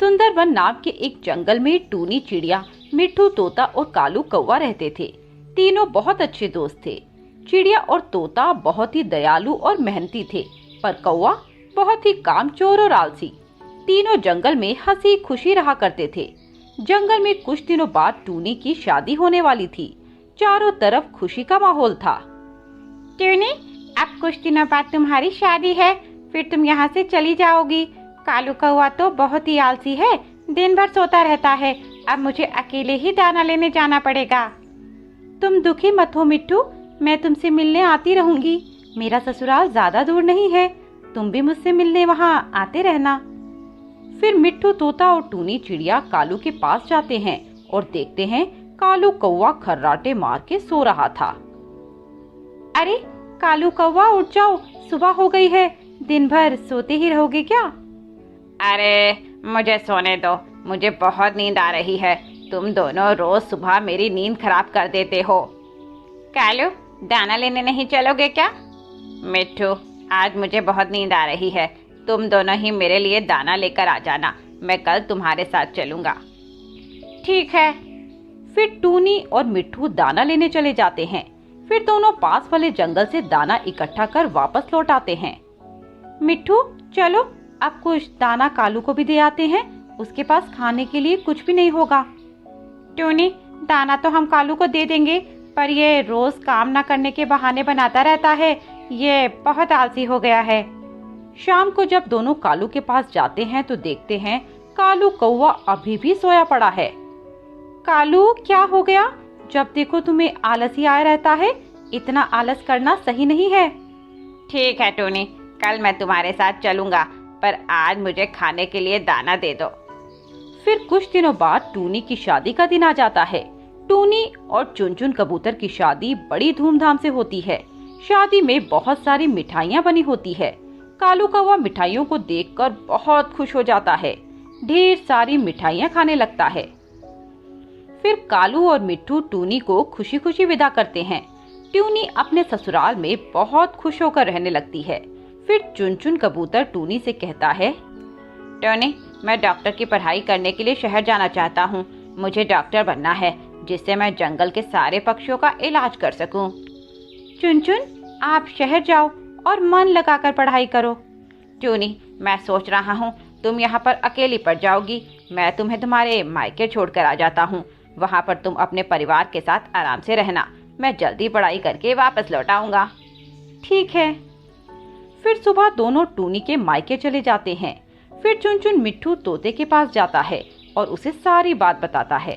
सुंदरवन नाम के एक जंगल में टूनी चिड़िया, मिट्ठू तोता और कालू कौवा रहते थे। तीनों बहुत अच्छे दोस्त थे। चिड़िया और तोता बहुत ही दयालु और मेहनती थे, पर कौवा बहुत ही कामचोर और आलसी। तीनों जंगल में हंसी खुशी रहा करते थे। जंगल में कुछ दिनों बाद टूनी की शादी होने वाली थी। चारों तरफ खुशी का माहौल था। टूनी, अब कुछ दिनों बाद तुम्हारी शादी है, फिर तुम यहाँ से चली जाओगी। कालू कौवा तो बहुत ही आलसी है, दिन भर सोता रहता है। अब मुझे अकेले ही दाना लेने जाना पड़ेगा। तुम दुखी मत हो मिट्ठू, मैं तुमसे मिलने आती रहूंगी। मेरा ससुराल ज्यादा दूर नहीं है, तुम भी मुझसे मिलने वहाँ आते रहना। फिर मिट्ठू तोता और टूनी चिड़िया कालू के पास जाते हैं और देखते हैं कालू कौवा खर्राटे मार के सो रहा था। अरे कालू कौवा, उठ जाओ, सुबह हो गई है। दिन भर सोते ही रहोगे क्या? अरे मुझे सोने दो, मुझे बहुत नींद आ रही है। तुम दोनों रोज सुबह मेरी नींद खराब कर देते हो। कालू, दाना लेने नहीं चलोगे क्या? मिट्ठू, आज मुझे बहुत नींद आ रही है, तुम दोनों ही मेरे लिए दाना लेकर आ जाना, मैं कल तुम्हारे साथ चलूंगा। ठीक है। फिर टूनी और मिट्ठू दाना लेने चले जाते हैं। फिर दोनों पास वाले जंगल से दाना इकट्ठा कर वापस लौट आते हैं। मिट्ठू, चलो अब कुछ दाना कालू को भी दे आते हैं, उसके पास खाने के लिए कुछ भी नहीं होगा। टूनी, दाना तो हम कालू को दे देंगे, पर ये रोज काम ना करने के बहाने बनाता रहता है, ये बहुत आलसी हो गया है। शाम को जब दोनों कालू के पास जाते हैं तो देखते हैं कालू कौवा अभी भी सोया पड़ा है। कालू, क्या हो गया? जब देखो तुम्हें आलसी आया रहता है, इतना आलस करना सही नहीं है। ठीक है टूनी, कल मैं तुम्हारे साथ चलूंगा, पर आज मुझे खाने के लिए दाना दे दो। फिर कुछ दिनों बाद टूनी की शादी का दिन आ जाता है। टूनी और चुनचुन कबूतर की शादी बड़ी धूमधाम से होती है। शादी में बहुत सारी मिठाइयाँ बनी होती है। कालू कौवा मिठाइयों को देखकर बहुत खुश हो जाता है, ढेर सारी मिठाइयाँ खाने लगता है। फिर कालू और मिट्ठू टूनी को खुशी खुशी विदा करते हैं। टूनी अपने ससुराल में बहुत खुश होकर रहने लगती है। फिर चुनचुन कबूतर टूनी से कहता है, टूनी, मैं डॉक्टर की पढ़ाई करने के लिए शहर जाना चाहता हूँ। मुझे डॉक्टर बनना है, जिससे मैं जंगल के सारे पक्षियों का इलाज कर सकूं। चुनचुन, आप शहर जाओ और मन लगाकर पढ़ाई करो। टूनी, मैं सोच रहा हूँ तुम यहाँ पर अकेली पड़ जाओगी, मैं तुम्हें तुम्हारे मायके छोड़कर आ जाता हूँ। वहाँ पर तुम अपने परिवार के साथ आराम से रहना, मैं जल्दी पढ़ाई करके वापस लौट आऊंगा। ठीक है। फिर सुबह दोनों टूनी के मायके चले जाते हैं। फिर चुनचुन मिट्ठू तोते के पास जाता है और उसे सारी बात बताता है।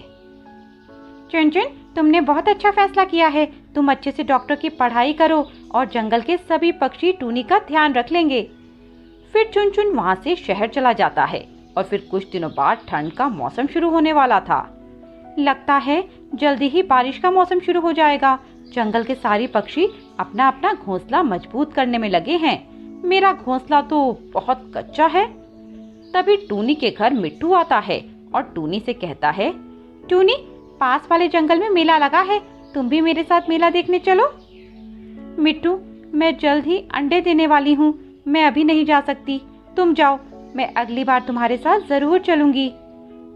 चुनचुन, तुमने बहुत अच्छा फैसला किया है। तुम अच्छे से डॉक्टर की पढ़ाई करो और जंगल के सभी पक्षी टूनी का ध्यान रख लेंगे। फिर चुनचुन वहाँ से शहर चला जाता है और फिर कुछ दिनों बाद ठंड का मौसम शुरू होने वाला था। लगता है जल्दी ही बारिश का मौसम शुरू हो जाएगा। जंगल के सारे पक्षी अपना अपना घोंसला मजबूत करने में लगे हैं। मेरा घोंसला तो बहुत कच्चा है। तभी टूनी के घर मिट्ठू आता है और टूनी से कहता है, टूनी, पास वाले जंगल में मेला लगा है, तुम भी मेरे साथ मेला देखने चलो। मिट्टू, मैं जल्द ही अंडे देने वाली हूँ, मैं अभी नहीं जा सकती, तुम जाओ, मैं अगली बार तुम्हारे साथ जरूर चलूंगी।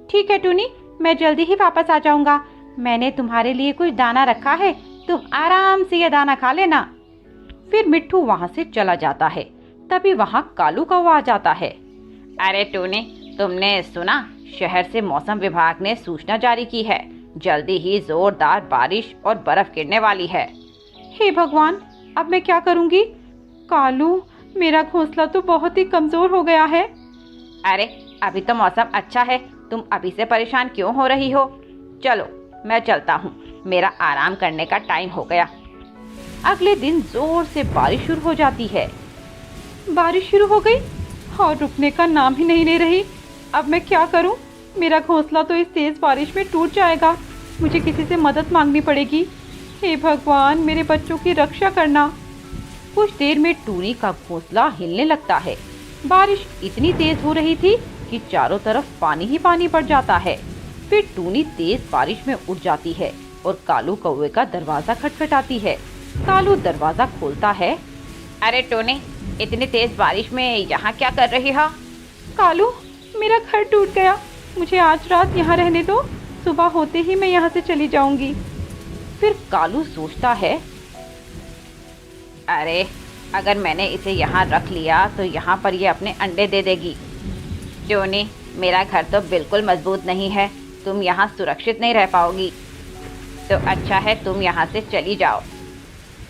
ठीक है टूनी, मैं जल्दी ही वापस आ जाऊंगा। मैंने तुम्हारे लिए कुछ दाना रखा है, तुम आराम से ये दाना खा लेना। फिर मिट्ठू वहाँ से चला जाता है। तभी वहाँ कालू कौवा आ जाता है। अरे टूनी, तुमने सुना, शहर से मौसम विभाग ने सूचना जारी की है, जल्दी ही जोरदार बारिश और बर्फ गिरने वाली है। हे भगवान, अब मैं क्या करूंगी? कालू, मेरा घोंसला तो बहुत ही कमजोर हो गया है। अरे अभी तो मौसम अच्छा है, तुम अभी से परेशान क्यों हो रही हो? चलो मैं चलता हूँ, मेरा आराम करने का टाइम हो गया। अगले दिन जोर से बारिश शुरू हो जाती है। बारिश शुरू हो गई और रुकने का नाम ही नहीं ले रही। अब मैं क्या करूं? मेरा घोंसला तो इस तेज बारिश में टूट जाएगा। मुझे किसी से मदद मांगनी पड़ेगी। हे भगवान, मेरे बच्चों की रक्षा करना। कुछ देर में टूनी का घोंसला हिलने लगता है। बारिश इतनी तेज हो रही थी कि चारों तरफ पानी ही पानी पड़ जाता है। फिर टूनी तेज बारिश में उड़ जाती है और कालू कौवे का दरवाजा खटखटाती है। कालू दरवाजा खोलता है। अरे टूनी, इतनी तेज बारिश में यहाँ क्या कर रही हो? कालू, मेरा घर टूट गया। मुझे आज रात यहाँ रहने दो, सुबह होते ही मैं यहाँ से चली जाऊंगी। फिर कालू सोचता है, अरे अगर मैंने इसे यहाँ रख लिया तो यहाँ पर ये अपने अंडे दे देगी। टूनी, मेरा घर तो बिल्कुल मजबूत नहीं है, तुम यहाँ सुरक्षित नहीं रह पाओगी, तो अच्छा है तुम यहाँ से चली जाओ।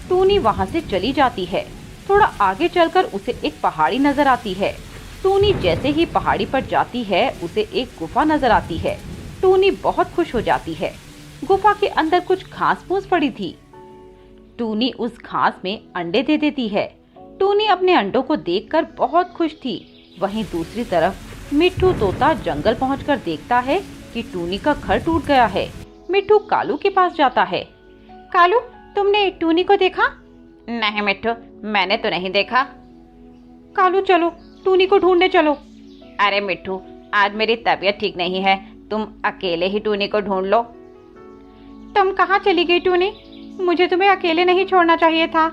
टूनी वहाँ से चली जाती है। थोड़ा आगे चलकर उसे एक पहाड़ी नजर आती है। टूनी जैसे ही पहाड़ी पर जाती है उसे एक गुफा नजर आती है। टूनी बहुत खुश हो जाती है। गुफा के अंदर कुछ घास फूस पड़ी थी। टूनी उस घास में अंडे दे देती है। टूनी अपने अंडों को देखकर बहुत खुश थी। वहीं दूसरी तरफ मिट्ठू तोता जंगल पहुंचकर देखता है कि टूनी का घर टूट गया है। मिट्ठू कालू के पास जाता है। कालू, तुमने टूनी को देखा? नहीं मिट्ठू, मैंने तो नहीं देखा। कालू चलो, टूनी को ढूंढने चलो। अरे मिट्ठू, आज मेरी तबीयत ठीक नहीं है, तुम अकेले ही टूनी को ढूंढ लो। तुम कहाँ चली गई टूनी? मुझे तुम्हें अकेले नहीं छोड़ना चाहिए था।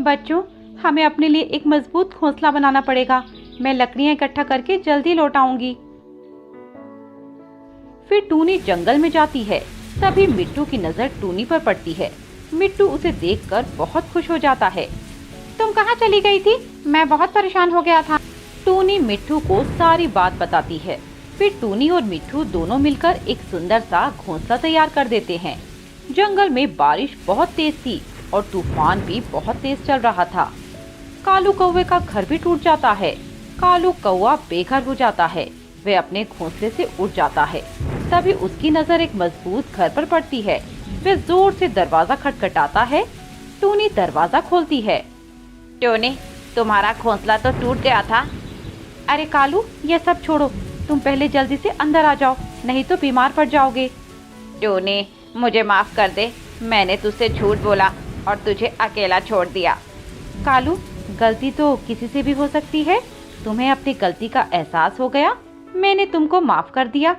बच्चों, हमें अपने लिए एक मजबूत घोंसला बनाना पड़ेगा। मैं लकड़ियां इकट्ठा करके जल्दी लौट आऊंगी। फिर टूनी जंगल में जाती है। तभी मिट्टू की नजर टूनी पर पड़ती है। मिट्टू उसे देखकर बहुत खुश हो जाता है। तुम कहाँ चली गई थी? मैं बहुत परेशान हो गया था। टूनी मिट्टू को सारी बात बताती है। फिर टूनी और मिट्टू दोनों मिलकर एक सुंदर सा घोंसला तैयार कर देते हैं। जंगल में बारिश बहुत तेज थी और तूफान भी बहुत तेज चल रहा था। कालू कौवे का घर भी टूट जाता है। कालू कौवा बेघर हो जाता है। वह अपने घोंसले से उड़ जाता है। तभी उसकी नजर एक मजबूत घर पर पड़ती है। वह जोर से दरवाजा खटखटाता है। टूनी दरवाजा खोलती है। टूनी, तुम्हारा घोंसला तो टूट गया था। अरे कालू, ये सब छोड़ो, तुम पहले जल्दी से अंदर आ जाओ, नहीं तो बीमार पड़ जाओगे। टूनी, मुझे माफ कर दे, मैंने तुझसे झूठ बोला और तुझे अकेला छोड़ दिया। कालू, गलती तो किसी से भी हो सकती है। तुम्हें अपनी गलती का एहसास हो गया, मैंने तुमको माफ कर दिया।